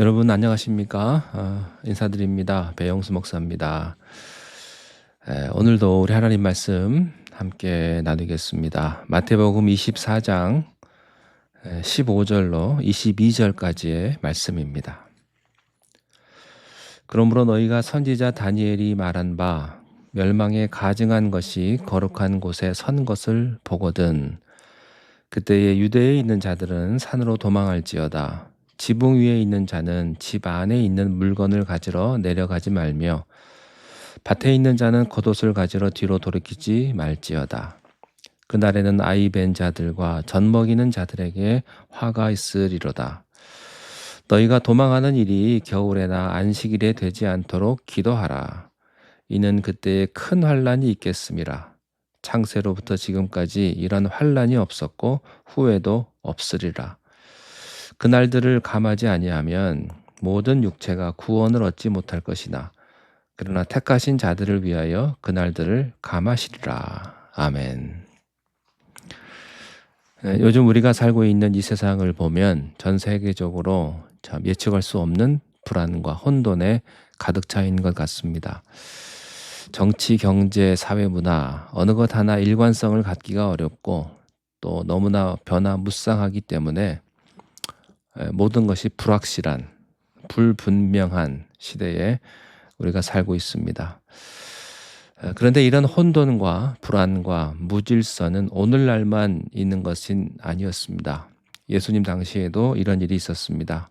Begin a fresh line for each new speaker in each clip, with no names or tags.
여러분 안녕하십니까? 인사드립니다. 배영수 목사입니다. 오늘도 우리 하나님 말씀 함께 나누겠습니다. 마태복음 24장 15절로 22절까지의 말씀입니다. 그러므로 너희가 선지자 다니엘이 말한 바 멸망에 가증한 것이 거룩한 곳에 선 것을 보거든 그때에 유대에 있는 자들은 산으로 도망할지어다. 지붕 위에 있는 자는 집 안에 있는 물건을 가지러 내려가지 말며 밭에 있는 자는 겉옷을 가지러 뒤로 돌이키지 말지어다. 그날에는 아이 벤 자들과 젖 먹이는 자들에게 화가 있으리로다. 너희가 도망하는 일이 겨울에나 안식일에 되지 않도록 기도하라. 이는 그때에 큰 환란이 있겠음이라. 창세로부터 지금까지 이런 환란이 없었고 후에도 없으리라. 그날들을 감하지 아니하면 모든 육체가 구원을 얻지 못할 것이나 그러나 택하신 자들을 위하여 그날들을 감하시리라. 아멘. 요즘 우리가 살고 있는 이 세상을 보면 전 세계적으로 참 예측할 수 없는 불안과 혼돈에 가득 차 있는 것 같습니다. 정치, 경제, 사회, 문화 어느 것 하나 일관성을 갖기가 어렵고 또 너무나 변화무쌍하기 때문에 모든 것이 불확실한, 불분명한 시대에 우리가 살고 있습니다. 그런데 이런 혼돈과 불안과 무질서는 오늘날만 있는 것은 아니었습니다. 예수님 당시에도 이런 일이 있었습니다.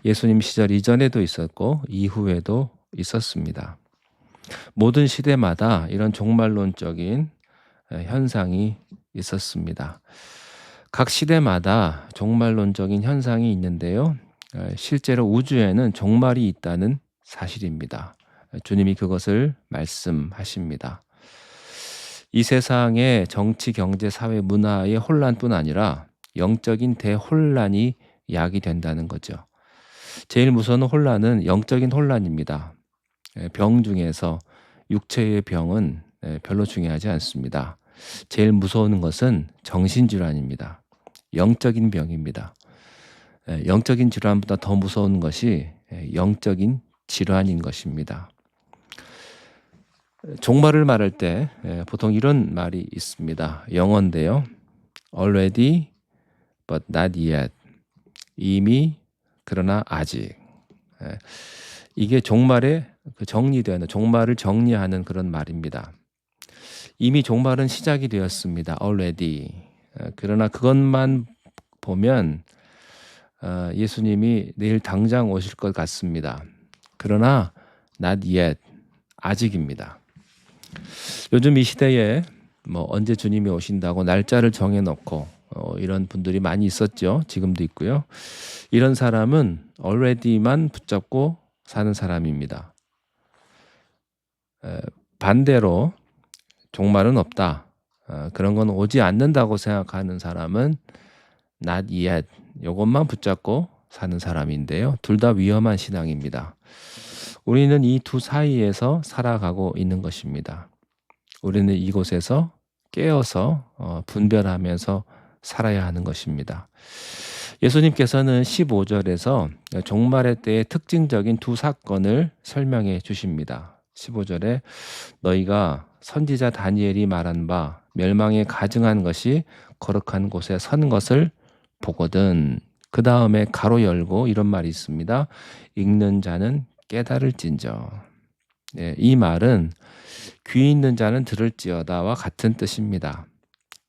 예수님 시절 이전에도 있었고 이후에도 있었습니다. 모든 시대마다 이런 종말론적인 현상이 있었습니다. 각 시대마다 종말론적인 현상이 있는데요. 실제로 우주에는 종말이 있다는 사실입니다. 주님이 그것을 말씀하십니다. 이 세상의 정치, 경제, 사회, 문화의 혼란뿐 아니라 영적인 대혼란이 야기된다는 거죠. 제일 무서운 혼란은 영적인 혼란입니다. 병 중에서 육체의 병은 별로 중요하지 않습니다. 제일 무서운 것은 정신질환입니다. 영적인 병입니다. 영적인 질환보다 더 무서운 것이 영적인 질환인 것입니다. 종말을 말할 때 보통 이런 말이 있습니다. 영어인데요. Already but not yet. 이미 그러나 아직. 이게 종말의 정리되는 종말을 정리하는 그런 말입니다. 이미 종말은 시작이 되었습니다. Already. 그러나 그것만 보면 예수님이 내일 당장 오실 것 같습니다. 그러나 not yet. 아직입니다. 요즘 이 시대에 언제 주님이 오신다고 날짜를 정해놓고 이런 분들이 많이 있었죠. 지금도 있고요. 이런 사람은 already만 붙잡고 사는 사람입니다. 반대로 종말은 없다. 그런 건 오지 않는다고 생각하는 사람은 not yet. 이것만 붙잡고 사는 사람인데요. 둘 다 위험한 신앙입니다. 우리는 이 두 사이에서 살아가고 있는 것입니다. 우리는 이곳에서 깨어서 분별하면서 살아야 하는 것입니다. 예수님께서는 15절에서 종말의 때의 특징적인 두 사건을 설명해 주십니다. 15절에 너희가 선지자 다니엘이 말한 바 멸망에 가증한 것이 거룩한 곳에 선 것을 보거든. 그 다음에 가로 열고 이런 말이 있습니다. 읽는 자는 깨달을진저. 이 말은 귀 있는 자는 들을지어다와 같은 뜻입니다.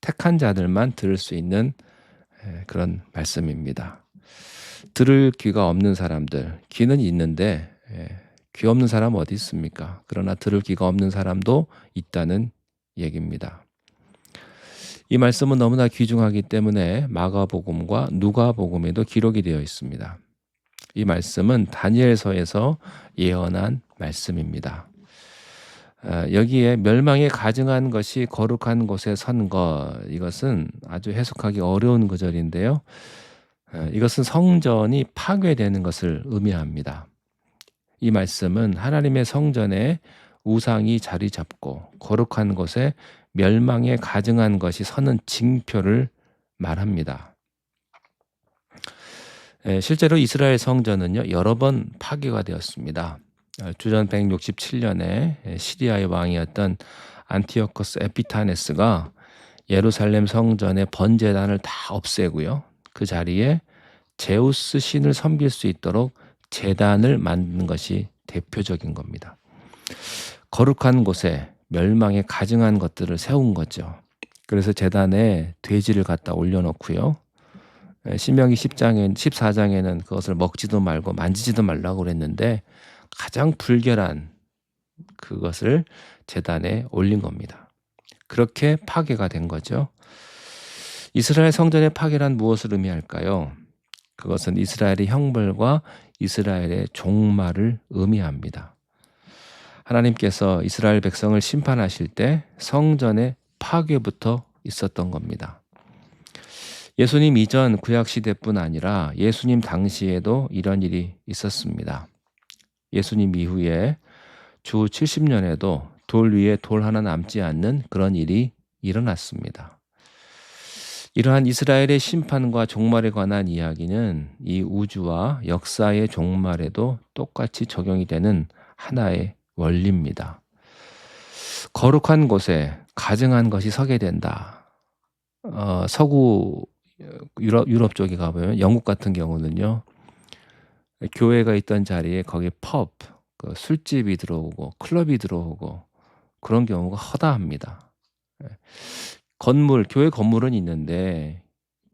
택한 자들만 들을 수 있는 그런 말씀입니다. 들을 귀가 없는 사람들, 귀는 있는데 귀 없는 사람 어디 있습니까? 그러나 들을 귀가 없는 사람도 있다는 얘기입니다. 이 말씀은 너무나 귀중하기 때문에 마가복음과 누가복음에도 기록이 되어 있습니다. 이 말씀은 다니엘서에서 예언한 말씀입니다. 여기에 멸망에 가증한 것이 거룩한 곳에 선 것, 이것은 아주 해석하기 어려운 구절인데요. 이것은 성전이 파괴되는 것을 의미합니다. 이 말씀은 하나님의 성전에 우상이 자리 잡고 거룩한 곳에 멸망에 가증한 것이 서는 징표를 말합니다. 실제로 이스라엘 성전은요 여러 번 파괴가 되었습니다. 주전 167년에 시리아의 왕이었던 안티오코스 에피타네스가 예루살렘 성전의 번제단을 다 없애고요. 그 자리에 제우스 신을 섬길 수 있도록 제단을 만든 것이 대표적인 겁니다. 거룩한 곳에 멸망에 가증한 것들을 세운 거죠. 그래서 제단에 돼지를 갖다 올려놓고요. 신명기 14장에는 그것을 먹지도 말고 만지지도 말라고 그랬는데 가장 불결한 그것을 제단에 올린 겁니다. 그렇게 파괴가 된 거죠. 이스라엘 성전의 파괴란 무엇을 의미할까요? 그것은 이스라엘의 형벌과 이스라엘의 종말을 의미합니다. 하나님께서 이스라엘 백성을 심판하실 때 성전의 파괴부터 있었던 겁니다. 예수님 이전 구약 시대뿐 아니라 예수님 당시에도 이런 일이 있었습니다. 예수님 이후에 주 70년에도 돌 위에 돌 하나 남지 않는 그런 일이 일어났습니다. 이러한 이스라엘의 심판과 종말에 관한 이야기는 이 우주와 역사의 종말에도 똑같이 적용이 되는 하나의 원리입니다. 거룩한 곳에 가증한 것이 서게 된다. 서구 유럽 쪽에 가보면 영국 같은 경우는요. 교회가 있던 자리에 거기 펍, 술집이 들어오고 클럽이 들어오고 그런 경우가 허다합니다. 교회 건물은 있는데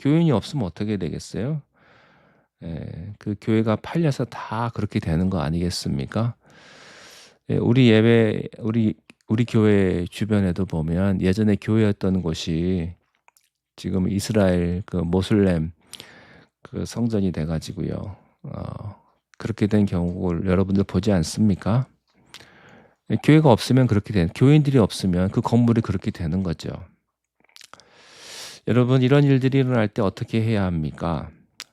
교인이 없으면 어떻게 되겠어요? 그 교회가 팔려서 다 그렇게 되는 거 아니겠습니까? 우리 교회 주변에도 보면 예전에 교회였던 곳이 지금 이스라엘 그 모슬렘 그 성전이 돼가지고요. 그렇게 된 경우를 여러분들 보지 않습니까? 교회가 없으면 그렇게 교인들이 없으면 그 건물이 그렇게 되는 거죠. 여러분 이런 일들이 일어날 때 어떻게 해야 합니까?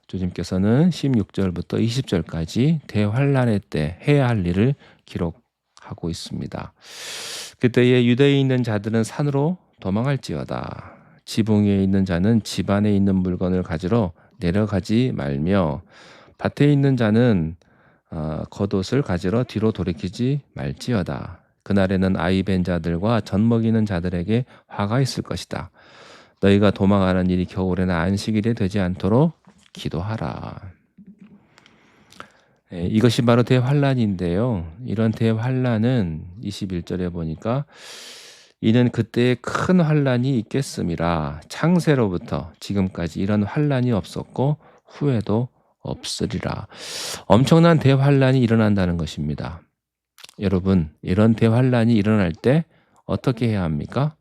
주님께서는 16절부터 20절까지 대환란의 때 해야 할 일을 기록하고 있습니다. 그때에 유대에 있는 자들은 산으로 도망할지어다. 지붕 위에 있는 자는 집 안에 있는 물건을 가지러 내려가지 말며 밭에 있는 자는 겉옷을 가지러 뒤로 돌이키지 말지어다. 그날에는 아이 벤 자들과 젖 먹이는 자들에게 화가 있을 것이다. 너희가 도망하는 일이 겨울에나 안식일에 되지 않도록 기도하라. 이것이 바로 대환란인데요. 이런 대환란은 21절에 보니까 이는 그때에 큰 환란이 있겠음이라. 창세로부터 지금까지 이런 환란이 없었고 후에도 없으리라. 엄청난 대환란이 일어난다는 것입니다. 여러분, 이런 대환란이 일어날 때 어떻게 해야 합니까?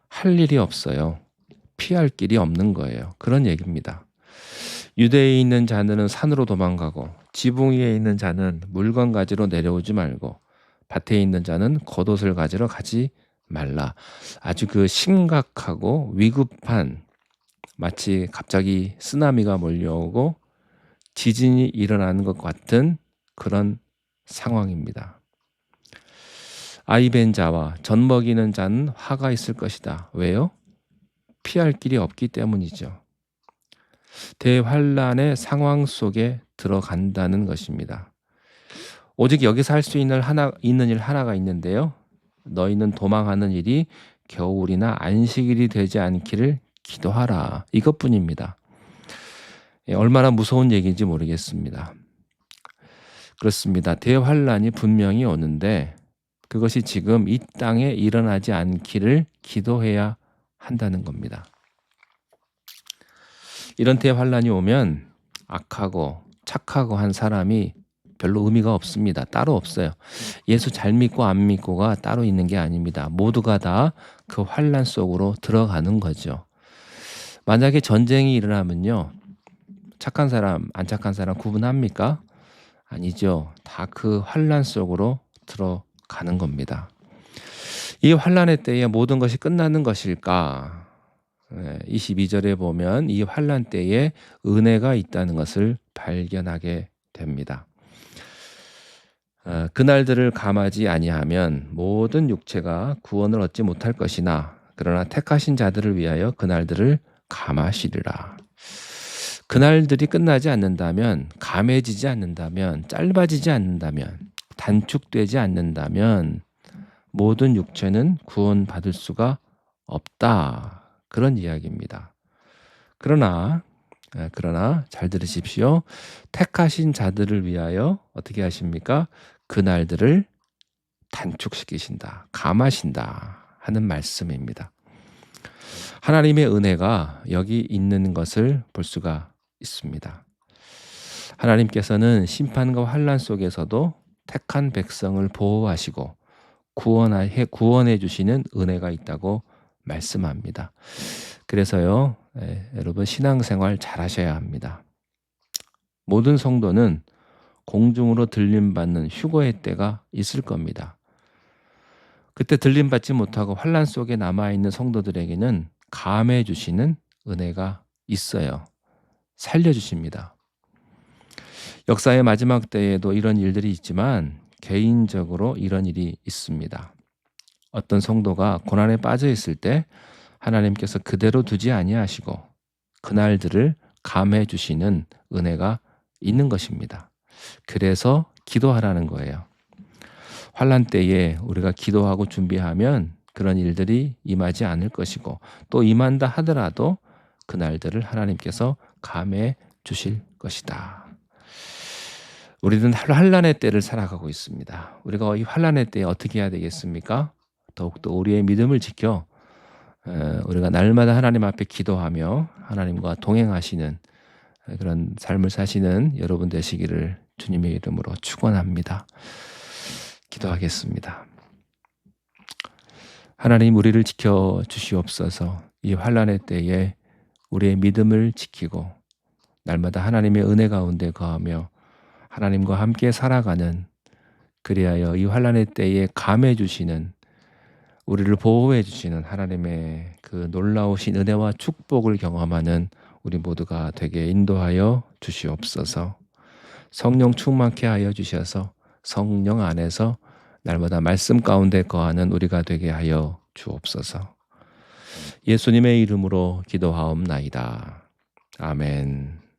할 일이 없어요. 피할 길이 없는 거예요. 그런 얘기입니다. 유대에 있는 자는 산으로 도망가고 지붕 위에 있는 자는 물건 가지러 내려오지 말고 밭에 있는 자는 겉옷을 가지러 가지 말라. 아주 그 심각하고 위급한 마치 갑자기 쓰나미가 몰려오고 지진이 일어나는 것 같은 그런 상황입니다. 아이 벤 자와 젖 먹이는 자는 화가 있을 것이다. 왜요? 피할 길이 없기 때문이죠. 대환란의 상황 속에 들어간다는 것입니다. 오직 여기서 할 수 있는 일 하나가 있는데요. 너희는 도망하는 일이 겨울이나 안식일이 되지 않기를 기도하라. 이것뿐입니다. 얼마나 무서운 얘기인지 모르겠습니다. 그렇습니다. 대환란이 분명히 오는데 그것이 지금 이 땅에 일어나지 않기를 기도해야 한다는 겁니다. 이런 대환란이 오면 악하고 착하고 한 사람이 별로 의미가 없습니다. 따로 없어요. 예수 잘 믿고 안 믿고가 따로 있는 게 아닙니다. 모두가 다 그 환란 속으로 들어가는 거죠. 만약에 전쟁이 일어나면요. 착한 사람, 안 착한 사람 구분합니까? 아니죠. 다 그 환란 속으로 들어가는 겁니다. 이 환란의 때에 모든 것이 끝나는 것일까? 22절에 보면 이 환란 때에 은혜가 있다는 것을 발견하게 됩니다. 그날들을 감하지 아니하면 모든 육체가 구원을 얻지 못할 것이나 그러나 택하신 자들을 위하여 그날들을 감하시리라. 그날들이 끝나지 않는다면, 감해지지 않는다면, 짧아지지 않는다면, 단축되지 않는다면 모든 육체는 구원받을 수가 없다. 그런 이야기입니다. 그러나 잘 들으십시오. 택하신 자들을 위하여 어떻게 하십니까? 그날들을 단축시키신다, 감하신다 하는 말씀입니다. 하나님의 은혜가 여기 있는 것을 볼 수가 있습니다. 하나님께서는 심판과 환난 속에서도 택한 백성을 보호하시고 구원해 주시는 은혜가 있다고 말씀합니다. 그래서요, 여러분 신앙생활 잘 하셔야 합니다. 모든 성도는 공중으로 들림받는 휴거의 때가 있을 겁니다. 그때 들림받지 못하고 환난 속에 남아있는 성도들에게는 감해 주시는 은혜가 있어요. 살려주십니다. 역사의 마지막 때에도 이런 일들이 있지만 개인적으로 이런 일이 있습니다. 어떤 성도가 고난에 빠져 있을 때 하나님께서 그대로 두지 아니하시고 그날들을 감해 주시는 은혜가 있는 것입니다. 그래서 기도하라는 거예요. 환난 때에 우리가 기도하고 준비하면 그런 일들이 임하지 않을 것이고, 또 임한다 하더라도 그날들을 하나님께서 감해 주실 것이다. 우리는 환난의 때를 살아가고 있습니다. 우리가 이 환난의 때에 어떻게 해야 되겠습니까? 더욱더 우리의 믿음을 지켜 우리가 날마다 하나님 앞에 기도하며 하나님과 동행하시는 그런 삶을 사시는 여러분 되시기를 주님의 이름으로 축원합니다. 기도하겠습니다. 하나님, 우리를 지켜 주시옵소서. 이 환난의 때에 우리의 믿음을 지키고 날마다 하나님의 은혜 가운데 거하며 하나님과 함께 살아가는, 그리하여 이 환난의 때에 감해 주시는, 우리를 보호해 주시는 하나님의 그 놀라우신 은혜와 축복을 경험하는 우리 모두가 되게 인도하여 주시옵소서. 성령 충만케 하여 주셔서 성령 안에서 날마다 말씀 가운데 거하는 우리가 되게 하여 주옵소서. 예수님의 이름으로 기도하옵나이다. 아멘.